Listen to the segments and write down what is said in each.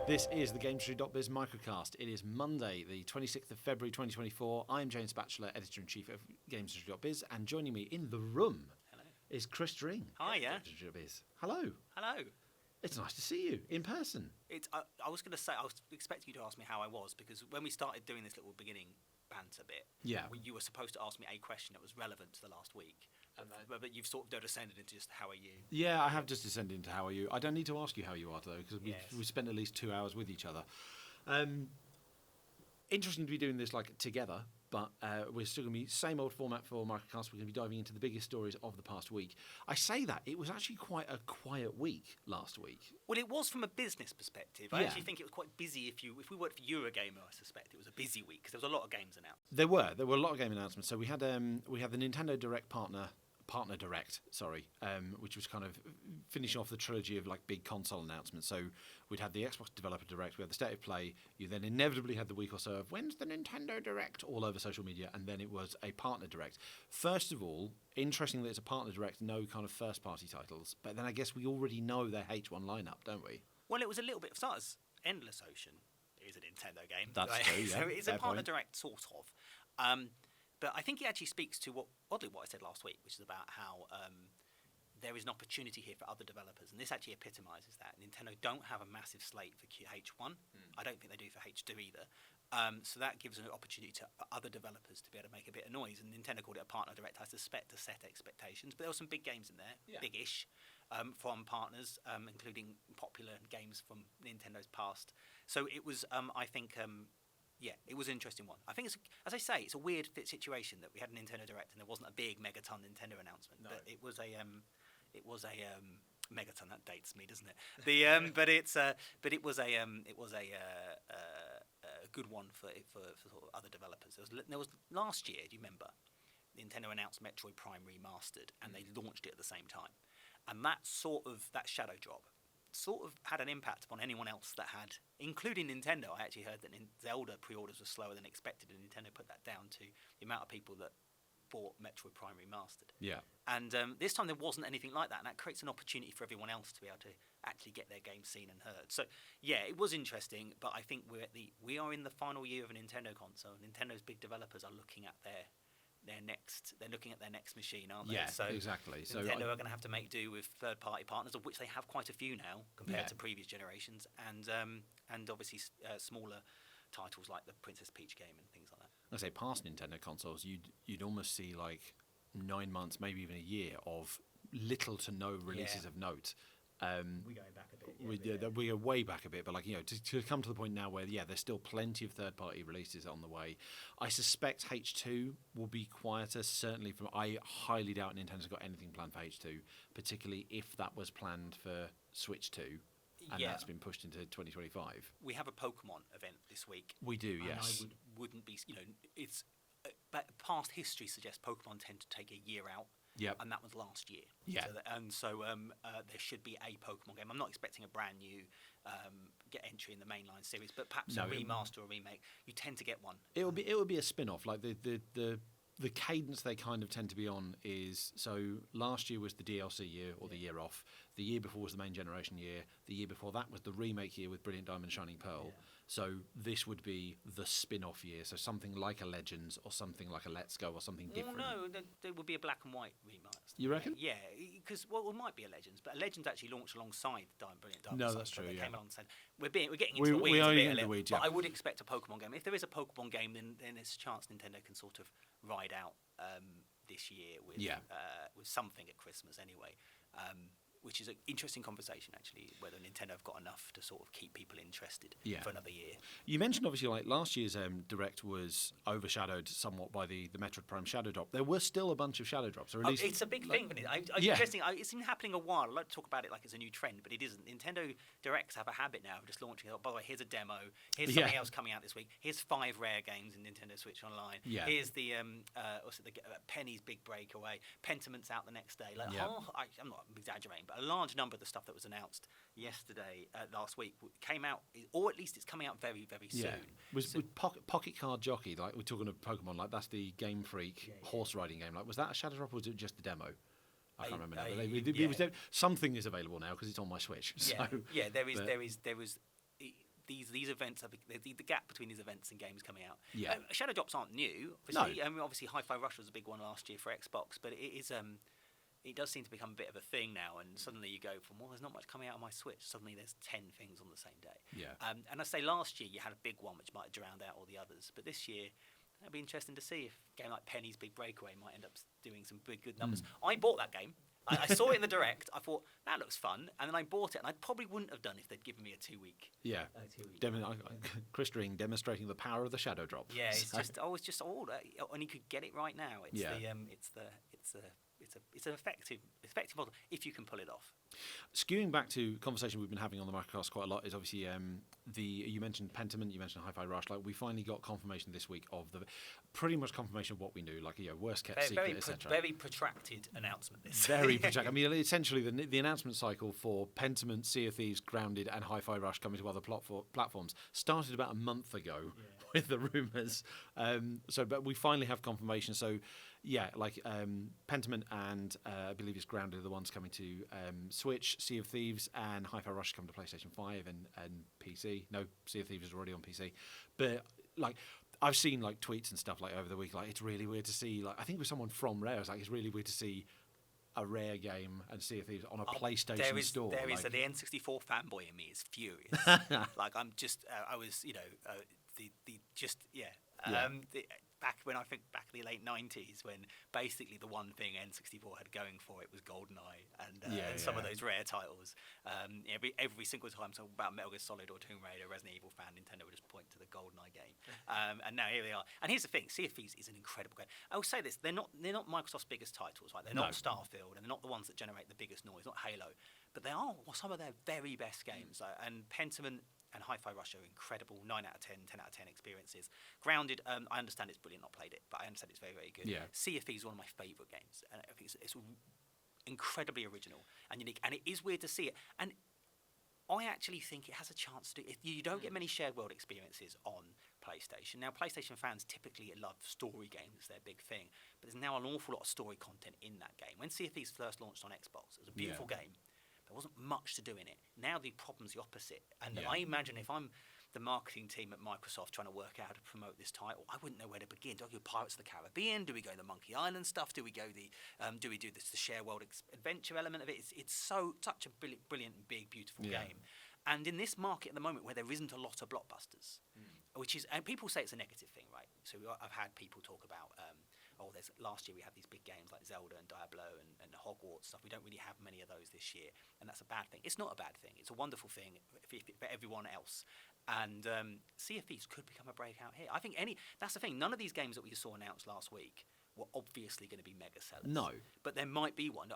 This is the GamesIndustry.biz Microcast. It is Monday, the 26th of February 2024. I'm James Batchelor, Editor-in-Chief of GamesIndustry.biz, and joining me in the room is Chris Dring. Hi, yeah. GamesIndustry.biz. Hello. Hello. It's nice to see you in person. I was going to say, I was expecting you to ask me how I was, because when we started doing this little beginning banter bit, you were supposed to ask me a question that was relevant to the last week. But you've sort of descended into just how are you? Yeah, I have just descended into how are you. I don't need to ask you how you are, though, because we spent at least 2 hours with each other. Interesting to be doing this together, but we're still going to be same old format for Microcast. We're going to be diving into the biggest stories of the past week. I say that, it was actually quite a quiet week last week. Well, it was from a business perspective. I actually think it was quite busy. If we worked for Eurogamer, I suspect it was a busy week, because there was a lot of games announced. There were a lot of game announcements. So we had the Nintendo Direct Partner Direct, which was kind of finishing off the trilogy of big console announcements. So we'd had the Xbox Developer Direct, we had the State of Play, you then inevitably had the week or so of when's the Nintendo Direct all over social media, and then it was a Partner Direct. First of all, interesting that it's a Partner Direct, no kind of first party titles, but then I guess we already know their H1 lineup, don't we? Well, it was a little bit of starters. Endless Ocean is a Nintendo game. That's true, yeah. So it's a Partner Direct, sort of. But I think it actually speaks to what I said last week, which is about how there is an opportunity here for other developers, and this actually epitomises that. Nintendo don't have a massive slate for H1. I don't think they do for H2 either. So that gives an opportunity for other developers to be able to make a bit of noise. And Nintendo called it a Partner Direct, I suspect, to set expectations. But there were some big games in there, big-ish, from partners, including popular games from Nintendo's past. So it was, I think. It was an interesting one. I think, as I say, it's a weird situation that we had a Nintendo Direct and there wasn't a big megaton Nintendo announcement. No. But it was a megaton. That dates me, doesn't it? It was a good one for sort of other developers. There was last year. Do you remember? Nintendo announced Metroid Prime Remastered, and they launched it at the same time, and that shadow drop sort of had an impact upon anyone else that had, including Nintendo. I actually heard that Zelda pre-orders were slower than expected, and Nintendo put that down to the amount of people that bought Metroid Prime Remastered. Yeah. And this time there wasn't anything like that, and that creates an opportunity for everyone else to be able to actually get their game seen and heard. So yeah, it was interesting, but I think we are in the final year of a Nintendo console. Nintendo's big developers are looking at they're looking at their next machine, aren't they? Yeah, so exactly. So Nintendo are going to have to make do with third-party partners, of which they have quite a few now compared to previous generations, and obviously smaller titles like the Princess Peach game and things like that. I say past Nintendo consoles, you'd almost see 9 months, maybe even a year of little to no releases of note. We're going back a bit. We go way back a bit, but to come to the point now where there's still plenty of third-party releases on the way. I suspect H2 will be quieter. Certainly, I highly doubt Nintendo's got anything planned for H2, particularly if that was planned for Switch 2, and that's been pushed into 2025. We have a Pokemon event this week. We do, yes. And I wouldn't be, it's but past history suggests Pokemon tend to take a year out. Yep. And that was last year. Yeah. So there should be a Pokemon game. I'm not expecting a brand new get entry in the mainline series, but perhaps a remaster or remake. You tend to get one. It would be a spin-off. The cadence they kind of tend to be on is, so last year was the DLC year or the year off. The year before was the main generation year. The year before that was the remake year with Brilliant Diamond Shining Pearl. Yeah. So this would be the spin-off year. So something like a Legends or something like a Let's Go or something different. Well, no, there would be a black and white remaster. You reckon? Yeah, because it might be a Legends, but a Legends actually launched alongside Brilliant Diamond. No, that's true. They came along and said we're getting into the weeds a bit. But I would expect a Pokemon game. If there is a Pokemon game, then there's a chance Nintendo can sort of ride out this year with something at Christmas anyway. Which is an interesting conversation, actually, whether Nintendo have got enough to sort of keep people interested for another year. You mentioned, obviously, last year's Direct was overshadowed somewhat by the Metroid Prime Shadow Drop. There were still a bunch of Shadow Drops. It's a big thing, isn't it? Interesting. It's been happening a while. I like to talk about it like it's a new trend, but it isn't. Nintendo Directs have a habit now of just launching, by the way, here's a demo. Here's something else coming out this week. Here's 5 rare games in Nintendo Switch Online. Yeah. Here's the Penny's Big Breakaway. Pentament's out the next day. I'm not exaggerating, but a large number of the stuff that was announced last week came out, or at least it's coming out very, very soon. Was Pocket Card Jockey, we're talking of Pokemon, that's the Game Freak horse riding game. Was that a Shadow Drop or was it just the demo? I can't remember now. Something is available now because it's on my Switch. So, there was. these events are the gap between these events and games coming out. Yeah. Shadow drops aren't new. Obviously, obviously Hi-Fi Rush was a big one last year for Xbox, but it is it does seem to become a bit of a thing now. And suddenly you go from, well, there's not much coming out on my Switch. Suddenly there's 10 things on the same day. Yeah. And I say last year you had a big one which might have drowned out all the others, but this year it'd be interesting to see if a game like Penny's Big Breakaway might end up doing some big good numbers. I bought that game. I saw it in the Direct. I thought, that looks fun. And then I bought it, and I probably wouldn't have done if they'd given me a 2-week. Yeah. Chris Dring demonstrating the power of the shadow drop. Yeah, it's just all that. And you could get it right now. It's it's an effective model if you can pull it off. Skewing back to conversation we've been having on the Microcast quite a lot is obviously you mentioned Pentiment, you mentioned Hi-Fi Rush. Like we finally got confirmation this week of the pretty much confirmation of what we knew, like worst kept secret, etc. Very protracted announcement. This very protracted. I mean, essentially the announcement cycle for Pentiment, Sea of Thieves, Grounded, and Hi-Fi Rush coming to other platforms started about a month ago with the rumours. But we finally have confirmation. So. Yeah, like Pentiment and I believe it's Grounded are the ones coming to Switch, Sea of Thieves and Hi-Fi Rush come to PlayStation 5 and PC. No, Sea of Thieves is already on PC. But like I've seen like tweets and stuff like over the week, like it's really weird to see, like I think it was someone from Rare, it's like it's really weird to see a Rare game and Sea of Thieves on a PlayStation store. There is the N64 fanboy in me is furious. Like I'm just I was back in the late 90s when basically the one thing N64 had going for it was GoldenEye and some of those Rare titles. Every single time something about Metal Gear Solid or Tomb Raider, Resident Evil fan, Nintendo would just point to the GoldenEye game. And now here they are. And here's the thing, Sea of Thieves is an incredible game. I will say this, they're not Microsoft's biggest titles, right? They're not Starfield and they're not the ones that generate the biggest noise, not Halo. But they are some of their very best games. And Pentiment and Hi-Fi Rush are incredible, 9 out of 10, 10 out of 10 experiences. Grounded, I understand it's brilliant, not played it, but I understand it's very, very good. Yeah. Sea of Thieves is one of my favourite games, and I think it's incredibly original and unique, and it is weird to see it. And I actually think it has a chance to do. If you don't get many shared world experiences on PlayStation. Now, PlayStation fans typically love story games; it's their big thing. But there's now an awful lot of story content in that game. When Sea of Thieves first launched on Xbox, it was a beautiful game. There wasn't much to do in it. Now the problem's the opposite. And I imagine if I'm the marketing team at Microsoft trying to work out how to promote this title, I wouldn't know where to begin. Do I go Pirates of the Caribbean? Do we go the Monkey Island stuff? Do we go the share world adventure element of it? It's such a brilliant, big, beautiful game. And in this market at the moment where there isn't a lot of blockbusters, which is, and people say it's a negative thing, right? So I've had people talk about last year we had these big games like Zelda and Diablo and Hogwarts stuff. We don't really have many of those this year, and that's a bad thing. It's not a bad thing. It's a wonderful thing for everyone else. And Sea of Thieves could become a breakout hit. I think that's the thing. None of these games that we saw announced last week were obviously going to be mega sellers. No. But there might be one.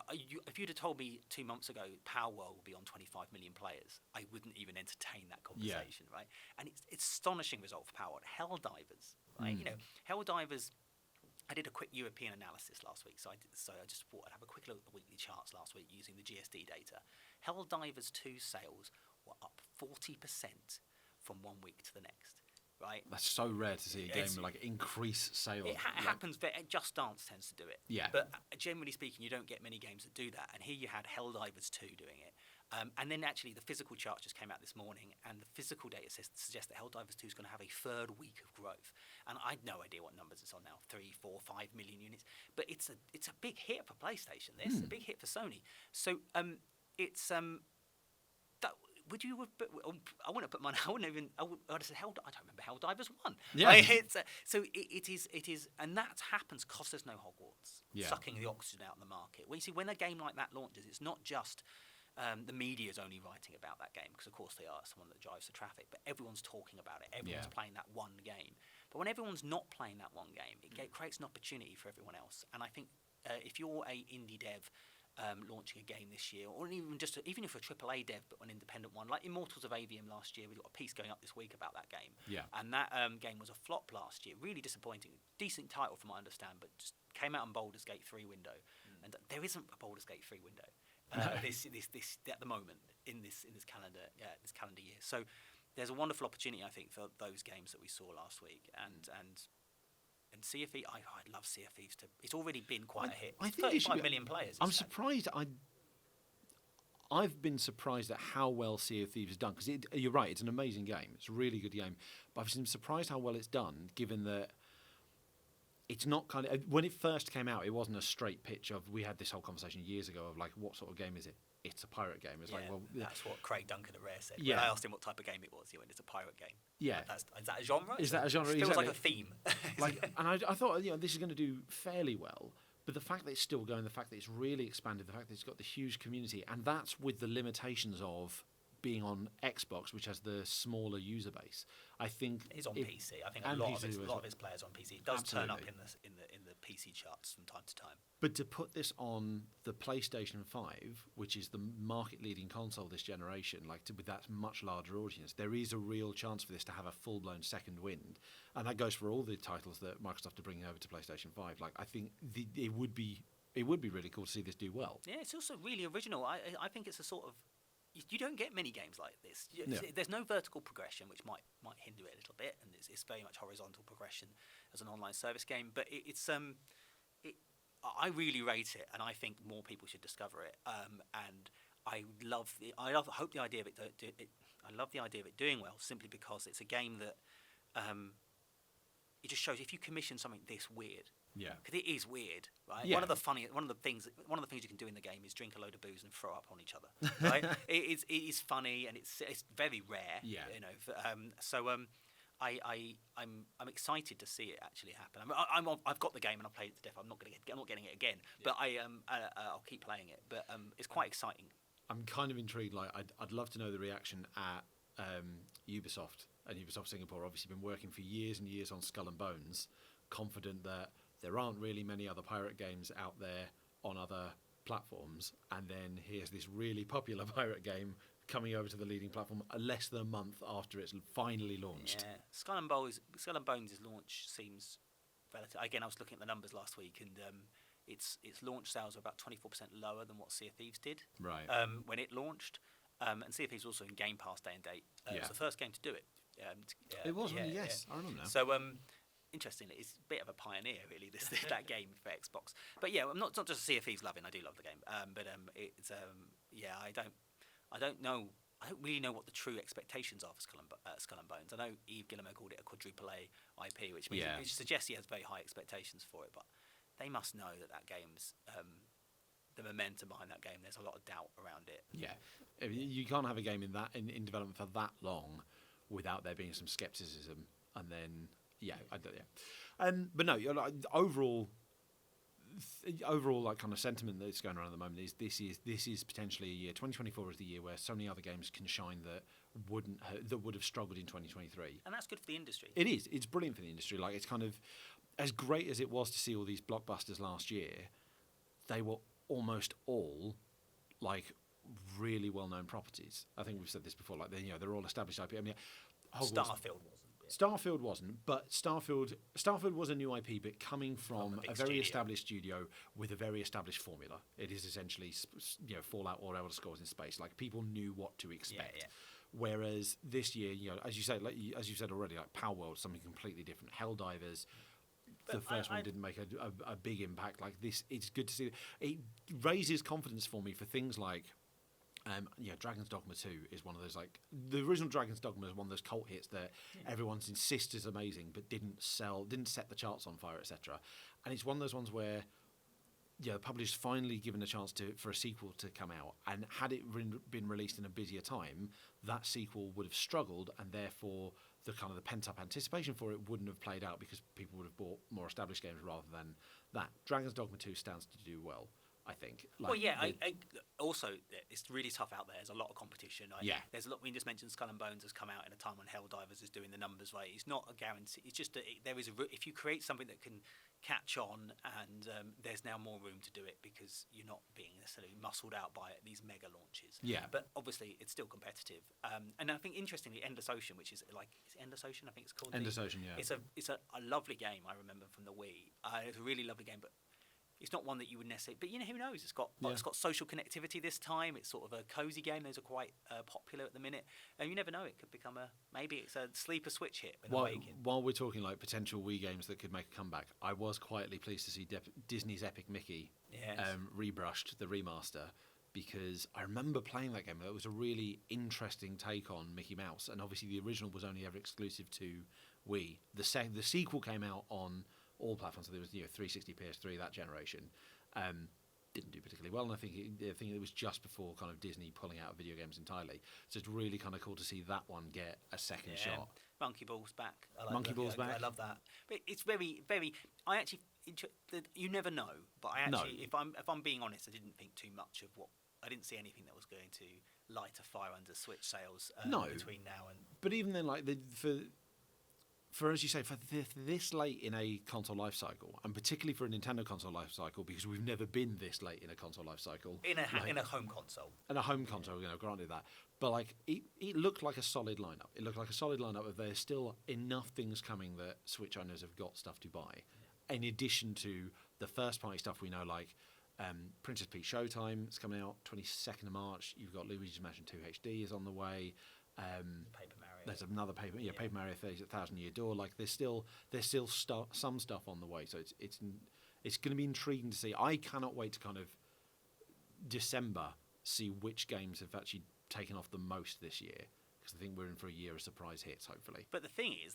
If you'd have told me 2 months ago Power World will be on 25 million players, I wouldn't even entertain that conversation, right? And it's astonishing result for Power World. Helldivers, right? Helldivers. I did a quick European analysis last week, so I just thought I'd have a quick look at the weekly charts last week using the GSD data. Helldivers 2 sales were up 40% from 1 week to the next. Right? That's so rare to see a game increase sales. It happens. Just Dance tends to do it. Yeah. But generally speaking, you don't get many games that do that. And here you had Helldivers 2 doing it. And then actually the physical chart just came out this morning, and the physical data suggests that Helldivers 2 is going to have a third week of growth. And I had no idea what numbers it's on now, 3, 4, 5 million units. But it's a big hit for PlayStation. This a big hit for Sony. So it's would you have put, I wouldn't have put money. I wouldn't even. I would have said I don't remember Helldivers 1. Yeah. Right? It is, and that happens because there's no Hogwarts sucking the oxygen out in the market. Well, you see, when a game like that launches, it's not just the media is only writing about that game because, of course, they are someone that drives the traffic. But everyone's talking about it. Everyone's playing that one game. But when everyone's not playing that one game, it creates an opportunity for everyone else. And I think if you're a indie dev launching a game this year, or even if you're a AAA dev but an independent one, like Immortals of Avium last year, we got a piece going up this week about that game. Yeah. And that game was a flop last year, really disappointing. Decent title from what I understand, but just came out on Baldur's Gate 3 window, and there isn't a Baldur's Gate 3 window this at the moment in this calendar year. So there's a wonderful opportunity, I think, for those games that we saw last week, and Sea of Thieves, I'd love Sea of Thieves to. It's already been quite a hit. I think 35 million players. I'm surprised. I've been surprised at how well Sea of Thieves has done, because you're right, it's an amazing game. It's a really good game. But I've been surprised how well it's done, given that it's not kind of... When it first came out, it wasn't a straight pitch of... We had this whole conversation years ago of, like, what sort of game is it? It's a pirate game. It's like, well... That's what Craig Duncan at Rare said. Yeah. When I asked him what type of game it was, he went, it's a pirate game. Yeah. Is that a genre? Is that a genre? It feels Exactly. like a theme. And I thought, this is going to do fairly well. But the fact that it's still going, the fact that it's really expanded, the fact that it's got the huge community, and that's with the limitations of being on Xbox, which has the smaller user base. I think it's on PC. I think a lot of its players are on PC. It does Absolutely. turn up in the PC charts from time to time. But to put this on the PlayStation 5, which is the market-leading console this generation, with that much larger audience, there is a real chance for this to have a full-blown second wind, and that goes for all the titles that Microsoft are bringing over to PlayStation 5. I think it would be really cool to see this do well. Yeah, it's also really original. I think it's a sort of... You don't get many games like this. No. There's no vertical progression, which might hinder it a little bit, and it's very much horizontal progression as an online service game. But I really rate it, and I think more people should discover it. And I hope the idea of it. I love the idea of it doing well, simply because it's a game that it just shows if you commission something this weird. Yeah, because it is weird, right? Yeah. One of the things you can do in the game is drink a load of booze and throw up on each other. Right? it is funny, and it's very rare. Yeah. I'm excited to see it actually happen. I've got the game and I've played it to death. I'm not getting it again, but I'll keep playing it. But it's quite exciting. I'm kind of intrigued. I'd love to know the reaction at Ubisoft and Ubisoft Singapore. Obviously, been working for years and years on Skull and Bones, confident that there aren't really many other pirate games out there on other platforms, and then here's this really popular pirate game coming over to the leading platform less than a month after it's finally launched. Yeah, Skull and Bones' launch seems relative. Again, I was looking at the numbers last week, and its launch sales are about 24% lower than what Sea of Thieves did. Right. When it launched, and Sea of Thieves was also in Game Pass day and date. It was the first game to do it. It was, yes, I remember now. So, interestingly, it's a bit of a pioneer, really, that game for Xbox. But yeah, I'm not just Sea of Thieves loving. I do love the game, but it's I don't know. I don't really know what the true expectations are for Skull and Bones. I know Yves Guillemot called it a quadruple A IP, which suggests he has very high expectations for it. But they must know that game's the momentum behind that game. There's a lot of doubt around it. Yeah, you can't have a game in development for that long without there being some skepticism, and then but no, overall kind of sentiment that's going around at the moment is this is potentially a year. 2024 is the year where so many other games can shine that would have struggled in 2023, and that's good for the industry. It is. It's brilliant for the industry. It's kind of as great as it was to see all these blockbusters last year. They were almost all really well-known properties. I think we've said this before. They're all established IP. I mean, Starfield wasn't, but Starfield was a new IP, but coming from a very established studio with a very established formula. It is essentially Fallout or Elder Scrolls in space. People knew what to expect. Yeah. Whereas this year, as you said already, Power World, something completely different. Helldivers. The first one didn't make a big impact like this. It's good to see. It raises confidence for me for things like, Dragon's Dogma 2 is one of those, the original Dragon's Dogma is one of those cult hits that everyone insists is amazing, but didn't set the charts on fire, etc. And it's one of those ones where, the publisher's finally given a chance for a sequel to come out, and had it been released in a busier time, that sequel would have struggled, and therefore the pent-up anticipation for it wouldn't have played out because people would have bought more established games rather than that. Dragon's Dogma 2 stands to do well, I think. Also, it's really tough out there. There's a lot of competition. There's a lot. We just mentioned Skull and Bones has come out in a time when Helldivers is doing the numbers right. It's not a guarantee. It's just that there is if you create something that can catch on, and there's now more room to do it because you're not being necessarily muscled out by these mega launches. Yeah. But obviously, it's still competitive. And I think interestingly, Endless Ocean, which is Endless Ocean, I think it's called. Endless Ocean, yeah. It's a lovely game. I remember from the Wii. It's a really lovely game, but it's not one that you would necessarily... But, who knows? It's got social connectivity this time. It's sort of a cozy game. Those are quite popular at the minute. And you never know. It could become maybe it's a sleeper Switch hit. While we're talking potential Wii games that could make a comeback, I was quietly pleased to see Disney's Epic Mickey rebrushed, the remaster. because I remember playing that game. It was a really interesting take on Mickey Mouse, and obviously the original was only ever exclusive to Wii. The sequel came out on all platforms, so there was 360, PS3, that generation. Didn't do particularly well, and I think it was just before kind of Disney pulling out of video games entirely. So it's really kind of cool to see that one get a second shot. Monkey Ball's back. Monkey Ball's back. I love that. But it's very, very. I actually, you never know. But I actually, if I'm being honest, I didn't think too much of what. I didn't see anything that was going to light a fire under Switch sales between now and. But even then, like for as you say, for this late in a console life cycle, and particularly for a Nintendo console life cycle, because we've never been this late in a console life cycle. In a home console. In a home console, granted that. But like it looked like a solid lineup. It looked like a solid lineup of there's still enough things coming that Switch owners have got stuff to buy. In addition to the first party stuff we know, like Princess Peach Showtime is coming out 22nd of March. You've got Luigi's Mansion 2 HD is on the way. Paper Mario. There's another Paper Mario 1,000 Year Door. Like there's still some stuff on the way. So it's going to be intriguing to see. I cannot wait to kind of December see which games have actually taken off the most this year. Because I think we're in for a year of surprise hits, hopefully. But the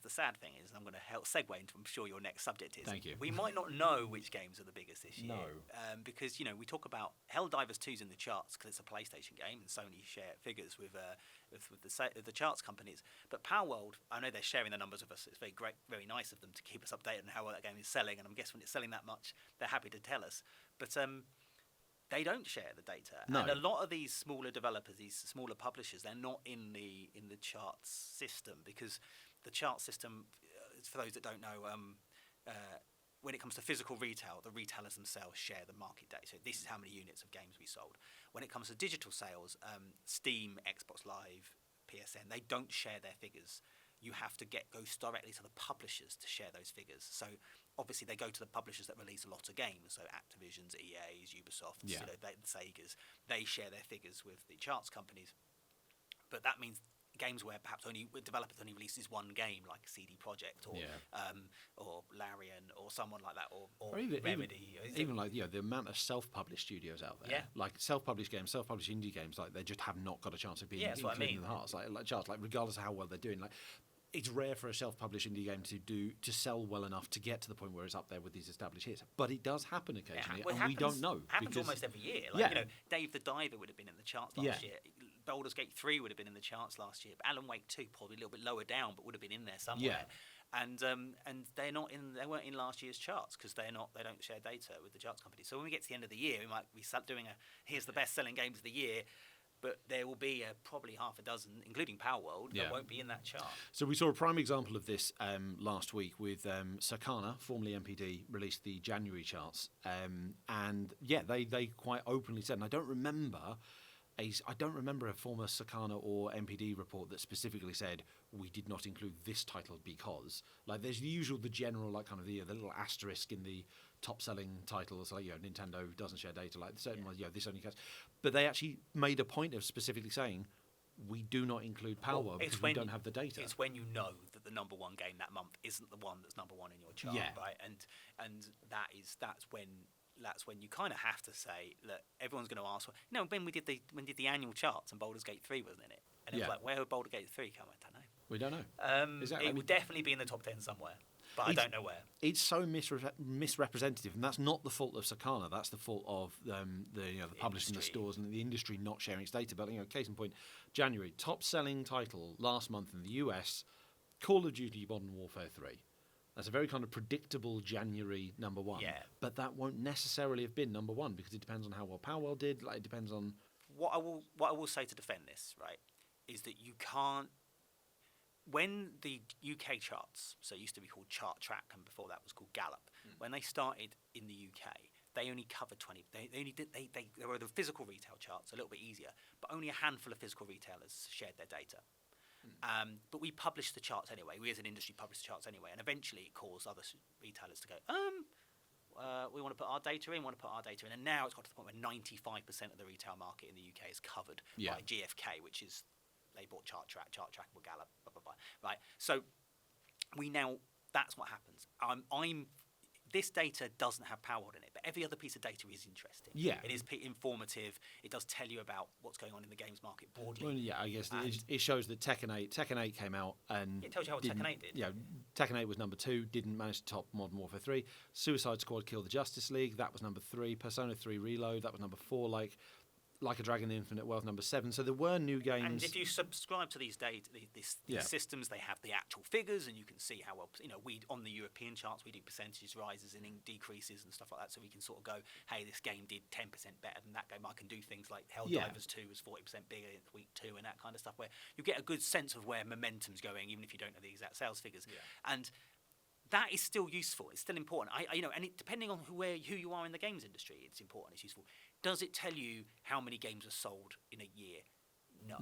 sad thing is, and I'm going to help segue into, I'm sure your next subject is. Thank you. We might not know which games are the biggest this year. No. Because, we talk about Helldivers 2's in the charts because it's a PlayStation game and Sony share figures with the charts companies. But Palworld, I know they're sharing the numbers with us. It's very great, very nice of them to keep us updated on how well that game is selling. And I'm guessing when it's selling that much, they're happy to tell us. But they don't share the data, no. And a lot of these smaller developers, these smaller publishers, they're not in the charts system because the chart system, for those that don't know, when it comes to physical retail, the retailers themselves share the market data. So this is how many units of games we sold. When it comes to digital sales, Steam, Xbox Live, PSN, they don't share their figures. You have to go directly to the publishers to share those figures. So obviously they go to the publishers that release a lot of games. So Activision's, EA's, Ubisoft's, Sega's, they share their figures with the charts companies. But that means games where perhaps developers only releases one game, like CD Projekt or Larian or someone like that, or Remedy. Even like the amount of self-published studios out there, like self-published games, self-published indie games, like they just have not got a chance of being included in the hearts. Like charts, like regardless of how well they're doing, like it's rare for a self-published indie game to sell well enough to get to the point where it's up there with these established hits. But it does happen occasionally, we don't know. It happens almost every year. Like, Dave the Diver would have been in the charts last year. Baldur's Gate 3 would have been in the charts last year. But Alan Wake 2 probably a little bit lower down, but would have been in there somewhere. And they're not in. They weren't in last year's charts because they don't share data with the charts company. So when we get to the end of the year, we might be doing here's the best-selling games of the year. But there will be probably half a dozen, including Palworld, that won't be in that chart. So we saw a prime example of this last week with Sakana, formerly MPD, released the January charts. And they quite openly said, and I don't remember a former Sakana or MPD report that specifically said we did not include this title because, like, there's the general, like, kind of the little asterisk in the top-selling titles, like, Nintendo doesn't share data, like certain ones, this only counts. But they actually made a point of specifically saying we do not include Palworld because we don't have the data. It's when you know that the number one game that month isn't the one that's number one in your chart, right? And that's when you kind of have to say, look, everyone's going to ask, when we did the annual charts and Baldur's Gate 3 wasn't in it, and it was like, where would Baldur's Gate 3 come? I don't know. We don't know. Exactly. It would definitely be in the top 10 somewhere, but I don't know where. It's so misrepresentative, and that's not the fault of Sakana. That's the fault of the publishers in the stores and the industry not sharing its data. But case in point, January top-selling title last month in the US, Call of Duty Modern Warfare 3. That's a very kind of predictable January number one. Yeah. But that won't necessarily have been number one because it depends on how well Palworld did. Like, it depends on what I will say to defend this, right, is that you can't. When the UK charts, so it used to be called Chart Track, and before that was called Gallup, when they started in the UK, they only covered 20. They were the physical retail charts, a little bit easier, but only a handful of physical retailers shared their data. But we published the charts anyway. We as an industry published the charts anyway, and eventually it caused other retailers to go, we want to put our data in, and now it's got to the point where 95% of the retail market in the UK is covered by GfK, which is, they bought Chart Track will Gallup, blah, blah, blah, right? So that's what happens. this data doesn't have power in it, but every other piece of data is interesting. Yeah. It is informative. It does tell you about what's going on in the games market broadly. Well, yeah, I guess it shows that Tekken 8 came out and it tells you how Tekken 8 did. Yeah, Tekken 8 was number 2, didn't manage to top Modern Warfare 3. Suicide Squad killed the Justice League, that was number 3. Persona 3 Reload, that was number 4. Like a Dragon Infinite Wealth, number 7. So there were new games. And if you subscribe to these these systems, they have the actual figures, and you can see how well, we on the European charts, we do percentage rises and decreases and stuff like that, so we can sort of go, hey, this game did 10% better than that game. I can do things like Helldivers 2 was 40% bigger in week 2 and that kind of stuff, where you get a good sense of where momentum's going, even if you don't know the exact sales figures. Yeah. And that is still useful. It's still important. And depending on who you are in the games industry, it's important. It's useful. Does it tell you how many games are sold in a year?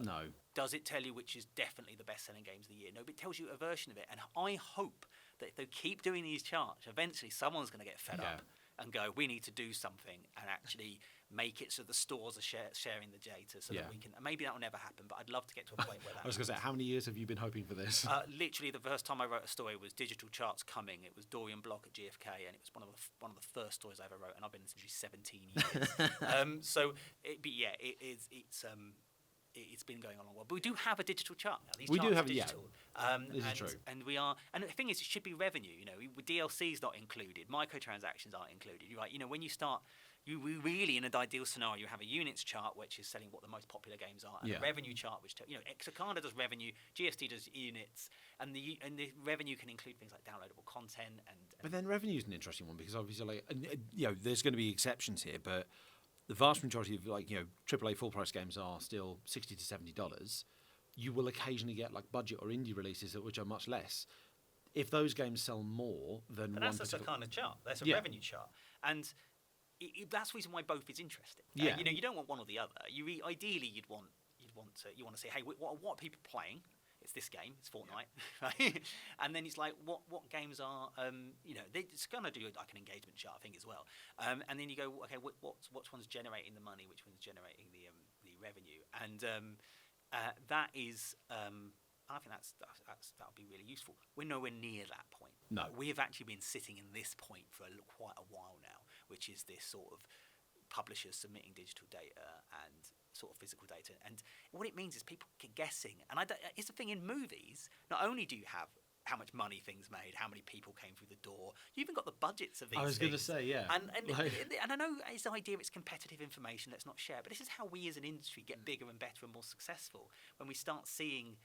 No. Does it tell you which is definitely the best-selling games of the year? No, but it tells you a version of it. And I hope that if they keep doing these charts, eventually someone's going to get fed up and go, we need to do something and actually make it so the stores are sharing the data so that we can. Maybe that will never happen, but I'd love to get to a point where that. I was going to say, how many years have you been hoping for this? Literally, the first time I wrote a story was digital charts coming. It was Dorian Block at GFK, and it was one of the first stories I ever wrote, and I've been in this industry 17 years. It's been going on a while, but we do have a digital chart now. These charts are digital. This is true. And the thing is, it should be revenue. DLC's not included, microtransactions aren't included. You're right. When you start, we really, in an ideal scenario, you have a units chart which is selling what the most popular games are, and a revenue chart which Exarchana does revenue, GSD does units, and the revenue can include things like downloadable content But then revenue is an interesting one because obviously, there's going to be exceptions here, but the vast majority of AAA full price games are still $60 to $70. You will occasionally get budget or indie releases which are much less. If those games sell more than but that's a kind of chart. That's a revenue chart, and that's the reason why both is interesting. You don't want one or the other. Ideally you'd want to say, hey, what are people playing? It's this game. It's Fortnite, right? And then it's like, what games are it's going to do like an engagement chart, I think, as well. And then you go, okay, which one's generating the money? Which one's generating the revenue? And that is, I think that'll be really useful. We're nowhere near that point. No, we have actually been sitting in this point for quite a while now, which is this sort of publishers submitting digital data and sort of physical data, and what it means is people get guessing. And it's the thing in movies. Not only do you have how much money things made, how many people came through the door, you even got the budgets of these. I was going to say, yeah. And I know it's the idea it's competitive information. Let's not share, but this is how we as an industry get bigger and better and more successful when we start seeing.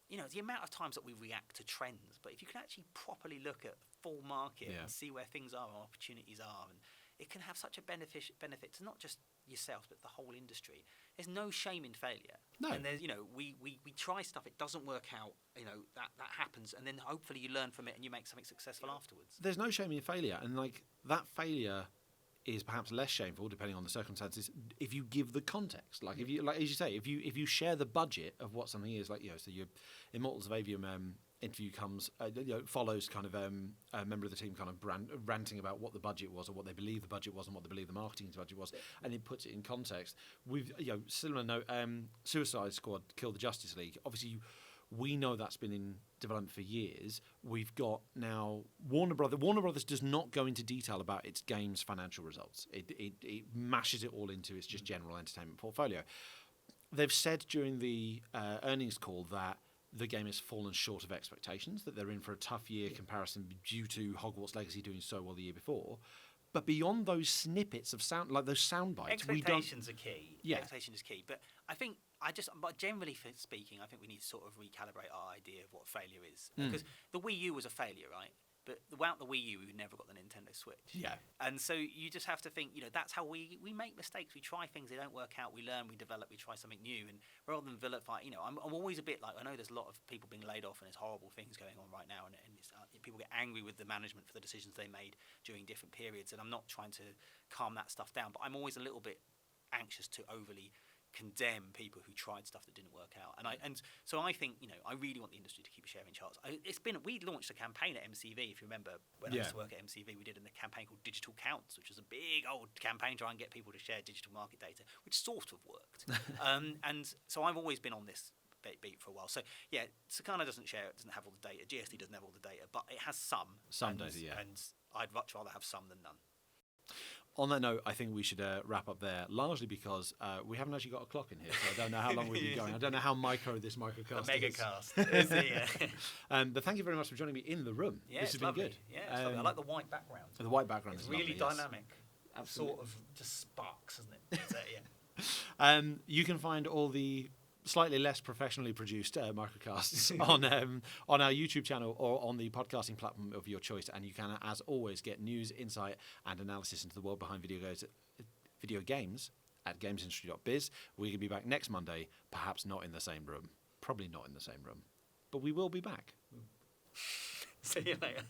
The amount of times that we react to trends, but if you can actually properly look at the full market and see where things are and opportunities are, and it can have such a benefit to not just yourself but the whole industry. There's no shame in failure. No. And there's we try stuff, it doesn't work out, that happens, and then hopefully you learn from it and you make something successful afterwards. There's no shame in failure, and that failure is perhaps less shameful depending on the circumstances if you give the context. If you, as you say, if you share the budget of what something is, so your Immortals of Avium interview follows kind of a member of the team kind of ranting about what the budget was or what they believe the budget was and what they believe the marketing budget was, and it puts it in context. With similar note, Suicide Squad killed the Justice League. Obviously, we know that's been in development for years. We've got now Warner Brothers. Warner Brothers does not go into detail about its game's financial results. It mashes it all into its just general entertainment portfolio. They've said during the earnings call that the game has fallen short of expectations, that they're in for a tough year comparison due to Hogwarts Legacy doing so well the year before. But beyond those snippets of sound, like those sound bites, expectations are key. Yeah. Expectation is key. But I think but generally speaking, I think we need to sort of recalibrate our idea of what failure is. Because the Wii U was a failure, right? But without the Wii U, we never got the Nintendo Switch. Yeah. And so you just have to think, that's how we make mistakes. We try things, they don't work out. We learn, we develop, we try something new. And rather than vilify, I'm always a bit like, I know there's a lot of people being laid off and there's horrible things going on right now. And people get angry with the management for the decisions they made during different periods. And I'm not trying to calm that stuff down. But I'm always a little bit anxious to overly condemn people who tried stuff that didn't work out, and so I think I really want the industry to keep sharing charts. We launched a campaign at MCV, if you remember when I used to work at MCV. We did a campaign called Digital Counts, which was a big old campaign trying to get people to share digital market data, which sort of worked. And so I've always been on this beat for a while. So yeah, Sakana doesn't have all the data. GSD doesn't have all the data, but it has some data, yeah. And I'd much rather have some than none. On that note, I think we should wrap up there, largely because we haven't actually got a clock in here, so I don't know how long we've been going. I don't know how micro this microcast is. Megacast. But thank you very much for joining me in the room. Yeah, this has been lovely. good. Yeah, it's lovely. I like the white background. The white background It's is really lovely, dynamic. Yes. Absolutely. Sort of just sparks, isn't it? So, yeah. You can find all the slightly less professionally produced microcasts on our YouTube channel or on the podcasting platform of your choice, and you can, as always, get news, insight, and analysis into the world behind video games at GamesIndustry.biz. We're going to be back next Monday, perhaps not in the same room, probably not in the same room, but we will be back. See you later.